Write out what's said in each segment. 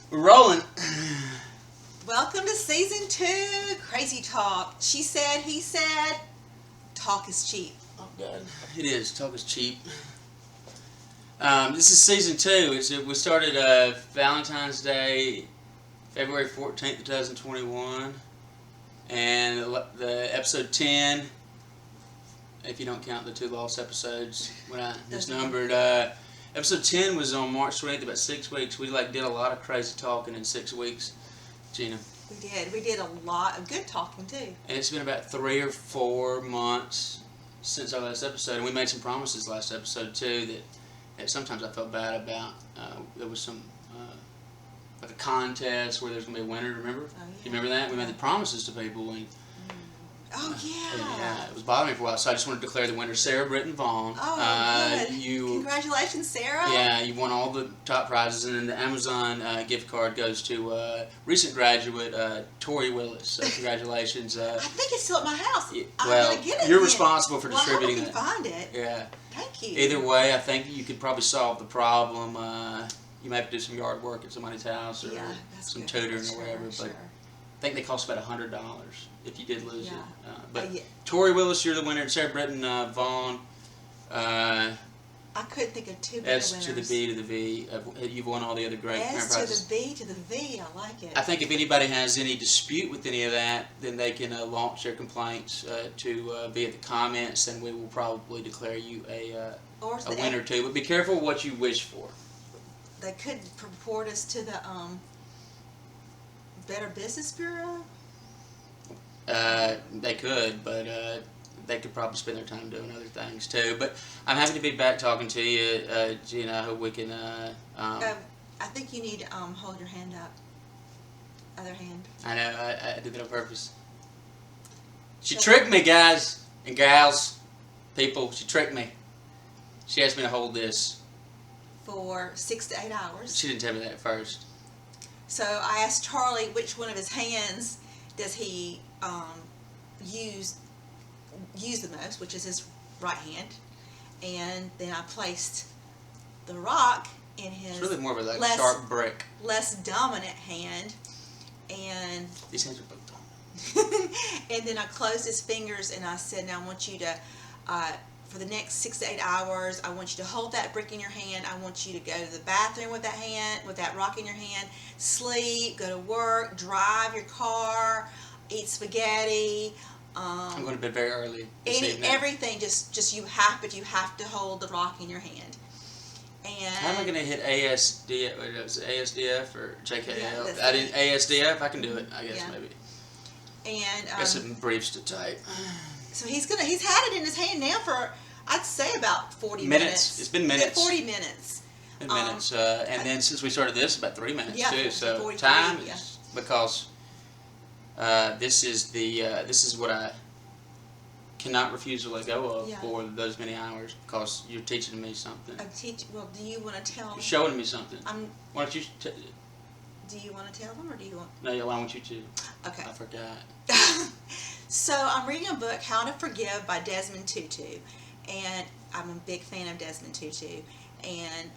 We're rolling. Welcome to season 2, Crazy Talk. She said, he said, talk is cheap. Oh God, it is. Talk is cheap. This is season 2. We started Valentine's Day, February 14th, 2021, and the episode 10. If you don't count the 2 lost episodes when I misnumbered, episode 10 was on March 20th. About 6 weeks. We did a lot of crazy talking in 6 weeks, Gina. We did a lot of good talking too. And it's been about 3 or 4 months since our last episode, and we made some promises last episode too that sometimes I felt bad about. There was some like a contest where there's going to be a winner. Remember? Oh, yeah. You remember that? We made the promises to people, and oh yeah. yeah, it was bothering me for a while. So I just wanted to declare the winner, Sarah Britton Vaughn. Oh, good. Congratulations, Sarah. Yeah, you won all the top prizes, and then the Amazon gift card goes to recent graduate Tori Willis. So congratulations. I think it's still at my house. I'm well, gonna get it. You're again. responsible for distributing it. Find it. Yeah. Thank you. Either way, I think you could probably solve the problem. You may have to do some yard work at somebody's house or some tutoring or whatever. Sure. But I think they cost about $100 if you did lose it. But yeah. Tori Willis, you're the winner. And Sarah Britton Vaughn. I couldn't think of two better S winners. to the B to the V. You've won all the other great S prizes. to the B to the V. I like it. I think if anybody has any dispute with any of that, then they can launch their complaints via the comments, and we will probably declare you a winner too. But be careful what you wish for. They could report us to the Better Business Bureau. They could, but they could probably spend their time doing other things too. But I'm happy to be back talking to you, Gina. I hope we can. I think you need to hold your hand up. Other hand. I know. I did that on purpose. She tricked me, guys and gals, people. She tricked me. She asked me to hold this for 6 to 8 hours. She didn't tell me that at first. So I asked Charlie which one of his hands does he use the most, which is his right hand, and then I placed the rock in his it's really more of a sharp brick, less dominant hand, and these hands are both dominant. and then I closed his fingers and I said, now I want you to for the next 6 to 8 hours, I want you to hold that brick in your hand. I want you to go to the bathroom with that hand, with that rock in your hand, sleep, go to work, drive your car, eat spaghetti. I'm going to bed very early. Everything, just you have to hold the rock in your hand. And how am I going to hit ASDF? Was it ASDF or JKL? Yeah, I didn't ASDF. I can do it. I guess maybe. And I got some briefs to type. So he's had it in his hand now for, I'd say, about 40 minutes. It's been minutes. 40 minutes. Been minutes. And then since we started this, about 3 minutes too. So time is because this is what I cannot refuse to let go of for those many hours because you're teaching me something. Well, do you want to tell? You're showing me something. Why don't you? Do you want to tell them, or do you want? No, why don't you to? Okay. I forgot. So I'm reading a book, How to Forgive by Desmond Tutu, and I'm a big fan of Desmond Tutu,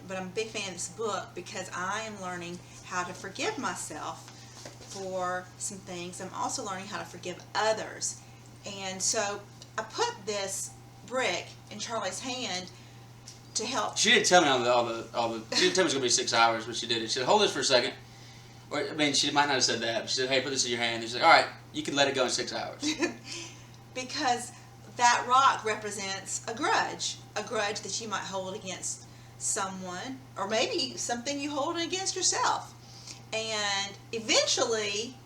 but I'm a big fan of this book because I am learning how to forgive myself for some things. I'm also learning how to forgive others, and so I put this brick in Charlie's hand to help. She didn't tell me all the. She didn't tell me it was gonna be 6 hours, but she did it. She said, "Hold this for a second." Or, I mean, she might not have said that. But she said, "Hey, put this in your hand." And she said, "All right, you can let it go in 6 hours." Because that rock represents a grudge that you might hold against someone, or maybe something you hold against yourself. And eventually,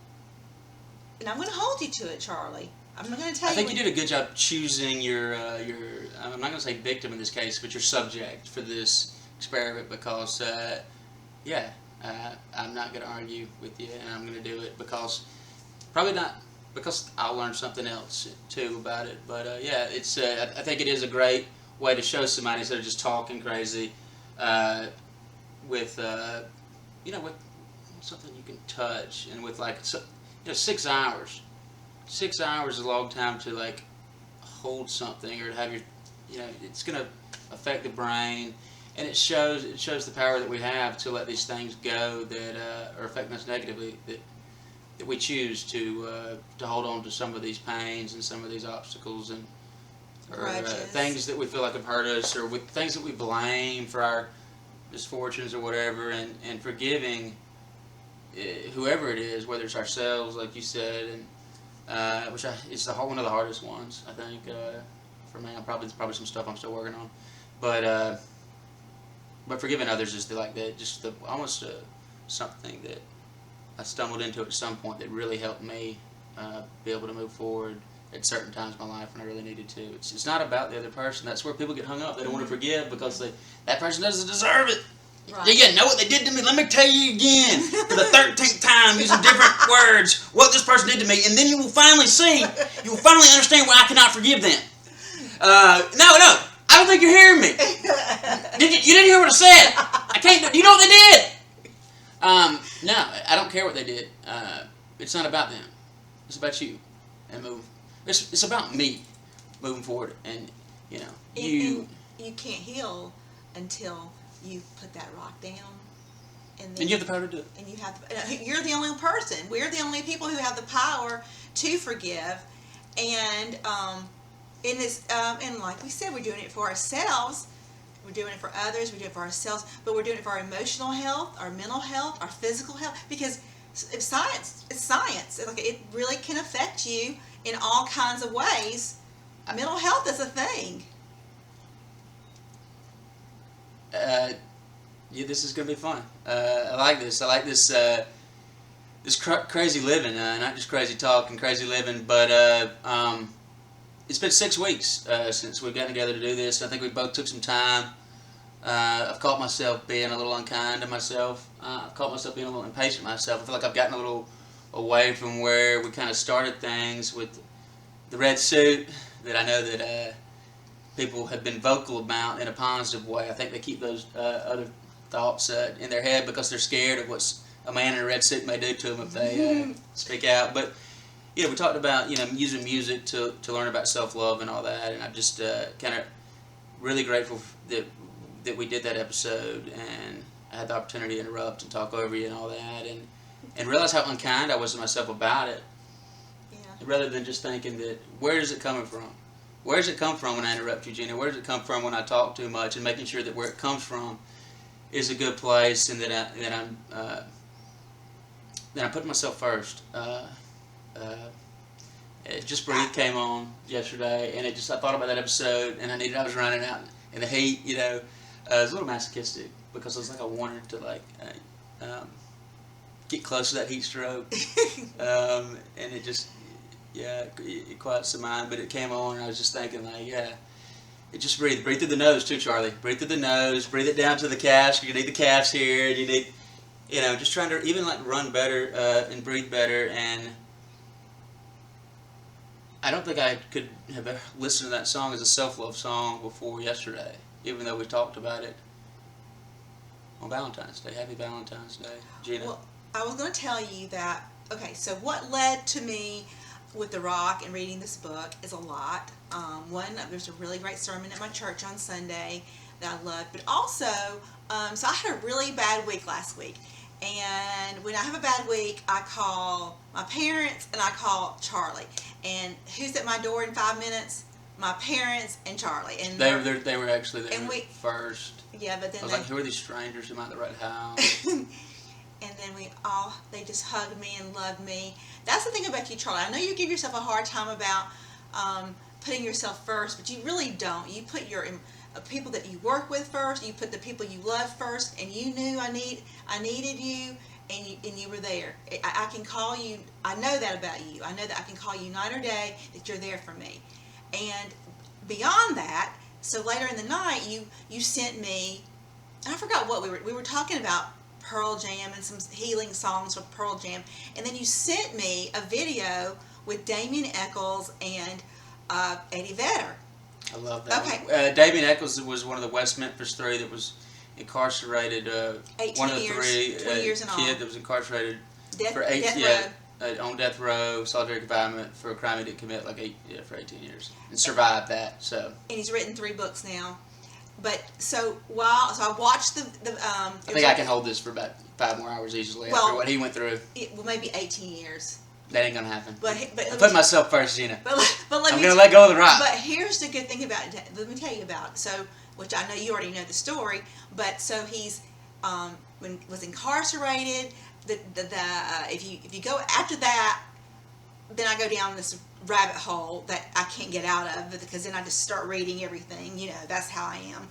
and I'm going to hold you to it, Charlie. I'm not going to tell you. I think you did a good job choosing your I'm not going to say victim in this case, but your subject for this experiment because, I'm not going to argue with you, and I'm going to do it because, probably not, because I'll learn something else too about it. But it's I think it is a great way to show somebody instead of just talking crazy, with with something you can touch, and with 6 hours. 6 hours is a long time to hold something or to have your, it's going to affect the brain. And it shows the power that we have to let these things go that are affecting us negatively. That we choose to hold on to some of these pains and some of these obstacles and or things that we feel like have hurt us, or with things that we blame for our misfortunes or whatever, and forgiving whoever it is, whether it's ourselves, like you said, and it's one of the hardest ones, I think, for me. There's probably some stuff I'm still working on, but forgiving others is almost something that I stumbled into at some point that really helped me be able to move forward at certain times in my life when I really needed to. It's not about the other person. That's where people get hung up. They don't want to forgive because that person doesn't deserve it. Right. Do you know what they did to me? Let me tell you again for the 13th time using different words what this person did to me, and then you will finally understand why I cannot forgive them. No, I don't think you're hearing me. You didn't hear what I said. I can't. Do you know what they did? No, I don't care what they did. It's not about them. It's about you. And it's about me moving forward. And you can't heal until you put that rock down. And you have the power to do it. And you're the only person. We're the only people who have the power to forgive. And and like we said, we're doing it for ourselves. We're doing it for others. We're doing it for ourselves. But we're doing it for our emotional health, our mental health, our physical health. Because it's science. It really can affect you in all kinds of ways. Mental health is a thing. This is gonna be fun. I like this. I like this. This crazy living, not just crazy talk and crazy living, but it's been 6 weeks since we've gotten together to do this. I think we both took some time. I've caught myself being a little unkind to myself. I've caught myself being a little impatient myself. I feel like I've gotten a little away from where we kind of started things with the red suit that I know that people have been vocal about in a positive way. I think they keep those other thoughts in their head because they're scared of what a man in a red suit may do to them if they speak out. But we talked about using music to learn about self-love and all that, and I'm just kind of really grateful that we did that episode, and I had the opportunity to interrupt and talk over you and all that, and realize how unkind I was to myself about it. Yeah. Rather than just thinking that, where is it coming from? Where does it come from when I interrupt you, Gina? Where does it come from when I talk too much? And making sure that where it comes from is a good place, and that I'm putting myself first. Just Breathe came on yesterday, and I thought about that episode, and I was running out in the heat, it was a little masochistic because I wanted to get close to that heat stroke, and it just, it quiets the mind, but it came on, and I was just thinking just breathe through the nose too, Charlie, breathe through the nose, breathe it down to the calves, you need the calves here, and you need, just trying to even run better, and breathe better, and I don't think I could have ever listened to that song as a self-love song before yesterday, even though we talked about it on Valentine's Day. Happy Valentine's Day, Gina. Well, I was going to tell you that, so what led to me with The Rock and reading this book is a lot. One, there's a really great sermon at my church on Sunday that I loved, but also, so I had a really bad week last week. And when I have a bad week, I call my parents and I call Charlie. And who's at my door in 5 minutes? My parents and Charlie. And they were actually there first. Yeah, but then I was like, who are these strangers who might the right house? And then they just hugged me and loved me. That's the thing about you, Charlie. I know you give yourself a hard time about putting yourself first, but you really don't. You put your people that you work with first. You put the people you love first, and you knew I needed you, and you were there. I can call you. I know that about you. I know that I can call you night or day, that you're there for me. And beyond that, so later in the night, you sent me, and I forgot what we were talking about, Pearl Jam and some healing songs with Pearl Jam, and then you sent me a video with Damien Eccles and Eddie Vedder. I love that. Okay. Damien Eccles was one of the West Memphis Three that was incarcerated. 18 one of the years, 20 years in all. Kid that was incarcerated for on death row, solitary confinement for a crime he didn't commit for 18 years, and survived that. So. And he's written 3 books now. but so I watched the I think I can hold this for about 5 more hours easily after what he went through. Well, maybe 18 years. That ain't gonna happen. But I put myself first, Gina. But I'm gonna let go of the rock. But here's the good thing about it. Let me tell you about it. So, which I know you already know the story. But so he's was incarcerated. If you go after that, then I go down this rabbit hole that I can't get out of, because then I just start reading everything. You know, that's how I am.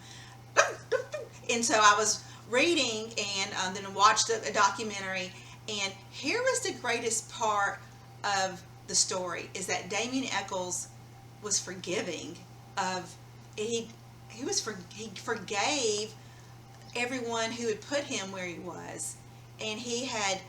And so I was reading, and then watched a documentary. And here was the greatest part of the story, is that Damien Eccles was forgiving of he forgave everyone who had put him where he was, and he had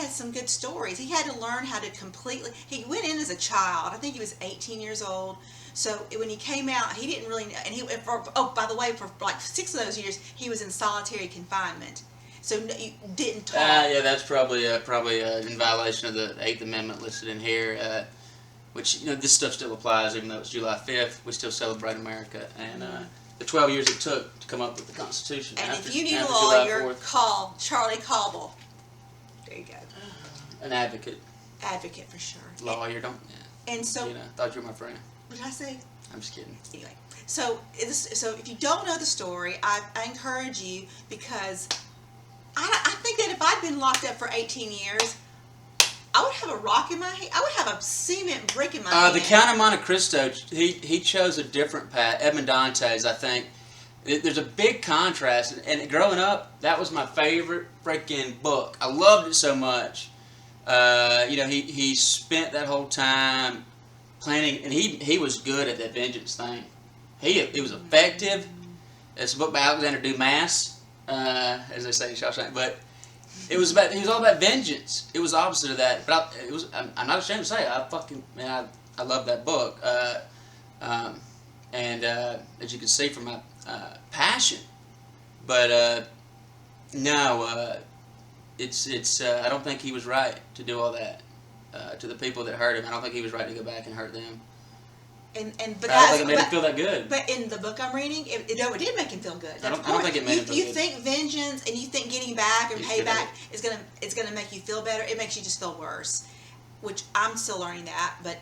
some good stories. He had to learn how to completely. He went in as a child. I think he was 18 years old. So when he came out, he didn't really know. And by the way, for like 6 of those years, he was in solitary confinement. So you didn't talk. Yeah, that's probably in violation of the 8th Amendment listed in here, which, you know, this stuff still applies even though it's July 5th. We still celebrate America, and the 12 years it took to come up with the Constitution. And after, if you need a July lawyer, 4th. call Charlie Cobble. There you go. An advocate. Advocate for sure. Lawyer, don't. Yeah. And so, you know, thought you were my friend. what did I say? I'm just kidding. Anyway, so if you don't know the story, I encourage you, because I think that if I'd been locked up for 18 years, I would have a rock in my hand. I would have a cement brick in my hand. The Count of Monte Cristo, he chose a different path. Edmond Dantes, I think. There's a big contrast. And growing up, that was my favorite freaking book. I loved it so much. You know, he spent that whole time planning, and he was good at that vengeance thing. He was effective. It's a book by Alexander Dumas. As they say in Shawshank, but he was all about vengeance. It was opposite of that, but I'm not ashamed to say I love that book, and as you can see from my passion, but no, it's I don't think he was right to do all that to the people that hurt him. I don't think he was right to go back and hurt them. But I don't think it made him feel that good. But in the book I'm reading, it did make him feel good. I don't think it made him feel good. You think vengeance and you think getting back and payback is gonna make you feel better. It makes you just feel worse, which I'm still learning that. But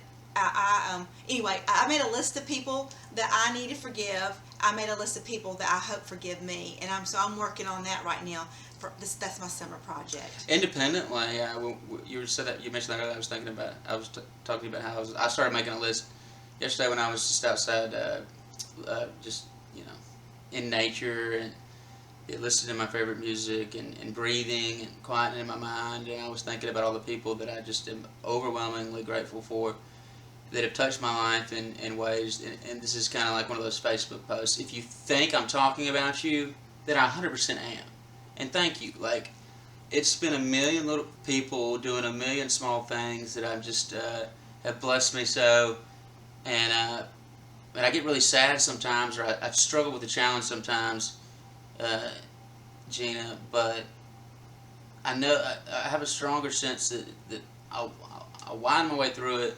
anyway, I made a list of people that I need to forgive. I made a list of people that I hope forgive me, and I'm working on that right now. That's my summer project. Independently, you mentioned that earlier. I was thinking about. I was talking about how I started making a list yesterday when I was just outside, just, you know, in nature, and listening to my favorite music, and breathing and quieting in my mind, and I was thinking about all the people that I just am overwhelmingly grateful for that have touched my life in ways, and this is kind of like one of those Facebook posts. If you think I'm talking about you, then I 100% am, and thank you. Like, it's been a million little people doing a million small things that I've just have blessed me so. And I get really sad sometimes, or I struggle with the challenge sometimes, Gina. But I know I have a stronger sense that I'll wind my way through it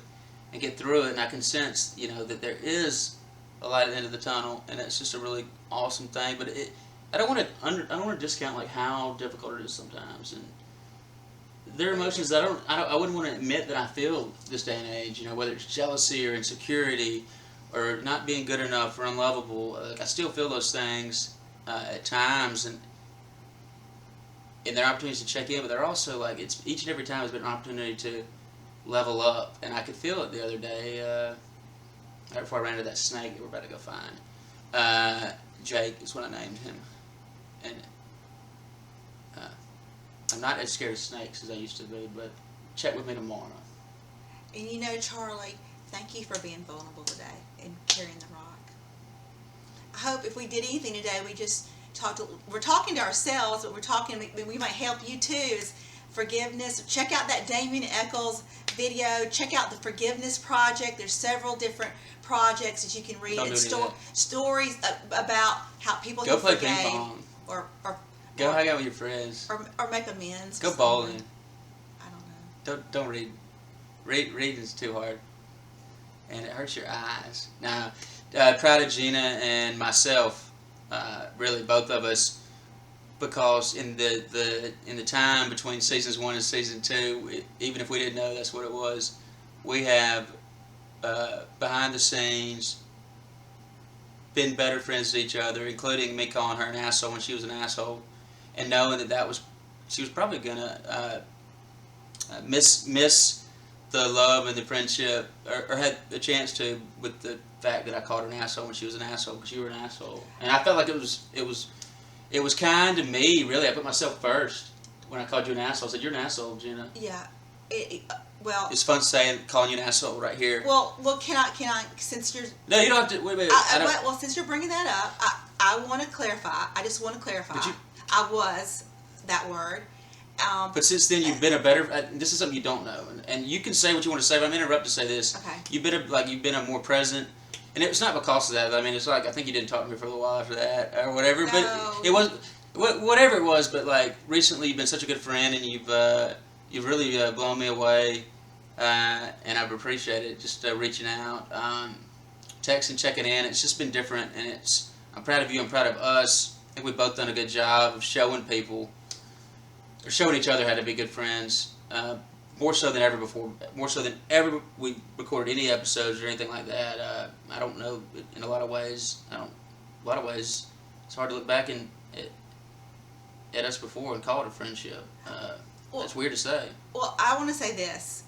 and get through it, and I can sense, you know, that there is a light at the end of the tunnel, and it's just a really awesome thing. But I don't want to discount like how difficult it is sometimes, and there are emotions that I wouldn't want to admit that I feel this day and age, you know, whether it's jealousy or insecurity or not being good enough or unlovable. I still feel those things at times, and there are opportunities to check in, but they're also like, it's each and every time has been an opportunity to level up, and I could feel it the other day right before I ran into that snake that we're about to go find. Jake is what I named him, and I'm not as scared of snakes as I used to be, but check with me tomorrow. And you know, Charlie, thank you for being vulnerable today and carrying the rock. I hope if we did anything today, we're talking to ourselves, but we might help you too, is forgiveness. Check out that Damien Eccles video. Check out the Forgiveness Project. There's several different projects that you can read, and stories about how people go play forgave, ping pong, or go hang out with your friends, or make amends. Go bowling. I don't know. Don't read. Reading is too hard, and it hurts your eyes. Now, Proud of Gina and myself, really both of us, because in the time between seasons 1 and season 2, even if we didn't know that's what it was, we have behind the scenes been better friends to each other, including me calling her an asshole when she was an asshole, and knowing that she was probably gonna miss the love and the friendship, or had a chance to, with the fact that I called her an asshole when she was an asshole, because you were an asshole, and I felt like it was kind to me, really. I put myself first when I called you an asshole. I said, "You're an asshole, Gina." Yeah. Well, it's fun saying, calling you an asshole right here. Well, can I, since you're... No, you don't have to, wait. Well, since you're bringing that up, I want to clarify. I just want to clarify. I was that word. But since then, you've been a better... this is something you don't know. And you can say what you want to say, but I'm interrupted to say this. Okay. You've been a more present... And it's not because of that. I mean, it's like, I think you didn't talk to me for a little while after that, or whatever. No. But it was... Whatever it was, but like, recently you've been such a good friend, and you've really blown me away. And I've appreciated just reaching out, texting, checking in. It's just been different, and I'm proud of you. I'm proud of us. I think we've both done a good job of showing people, or showing each other how to be good friends. More so than ever before. More so than ever we recorded any episodes or anything like that. I don't know. In a lot of ways, it's hard to look back at us before and call it a friendship. It's weird to say. Well, I want to say this.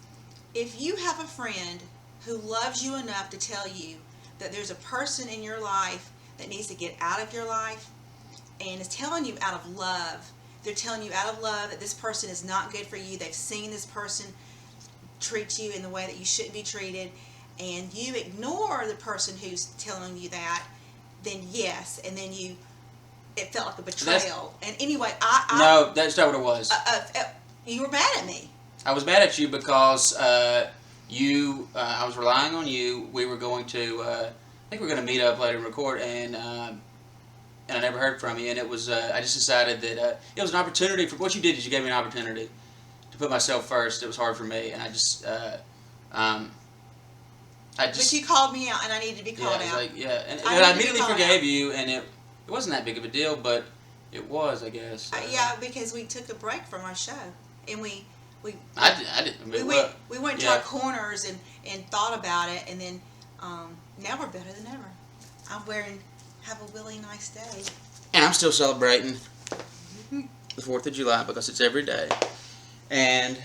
If you have a friend who loves you enough to tell you that there's a person in your life that needs to get out of your life, and is telling you out of love, they're telling you out of love that this person is not good for you, they've seen this person treat you in the way that you shouldn't be treated, and you ignore the person who's telling you that, then yes, and then it felt like a betrayal. And anyway, No, that's not what it was. You were mad at me. I was mad at you because I was relying on you. We were going to, I think we were going to meet up later and record, and I never heard from you. And it was, I just decided that it was an opportunity. For what you did is you gave me an opportunity to put myself first. It was hard for me, and I just. But you called me out, and I needed to be called out. And I immediately forgave you, and it wasn't that big of a deal, but it was, I guess. Yeah, because we took a break from our show, and we went to our corners and thought about it, and then now we're better than ever. I'm wearing "Have a really nice day," and I'm still celebrating the 4th of July because it's every day, and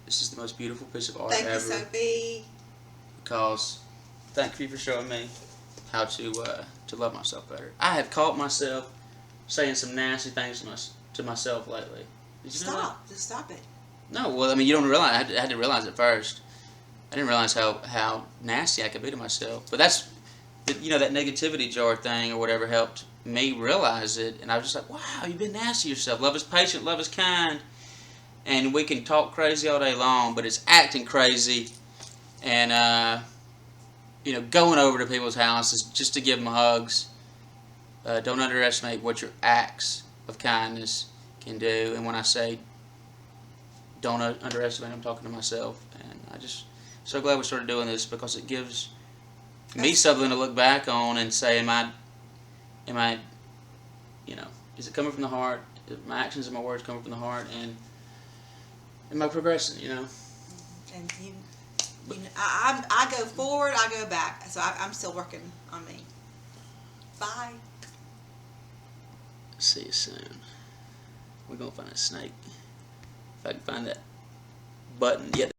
this is the most beautiful piece of art ever. Thank you, Sophie. Because thank you for showing me how to love myself better. I have caught myself saying some nasty things to myself lately. Did you know that? Just stop it. No, well, I mean, you don't realize. I had to realize it first. I didn't realize how nasty I could be to myself. But that's, that negativity jar thing or whatever helped me realize it. And I was just like, wow, you've been nasty to yourself. Love is patient. Love is kind. And we can talk crazy all day long, but it's acting crazy. And, going over to people's houses just to give them hugs. Don't underestimate what your acts of kindness can do. And when I say don't underestimate, I'm talking to myself. And I just so glad we started doing this because it gives me something to look back on and say, am I, is it coming from the heart? Is my actions and my words coming from the heart? And am I progressing? And I go forward, I go back. So I'm still working on me. Bye. See you soon. We're gonna find a snake. If I can find that button. Yeah.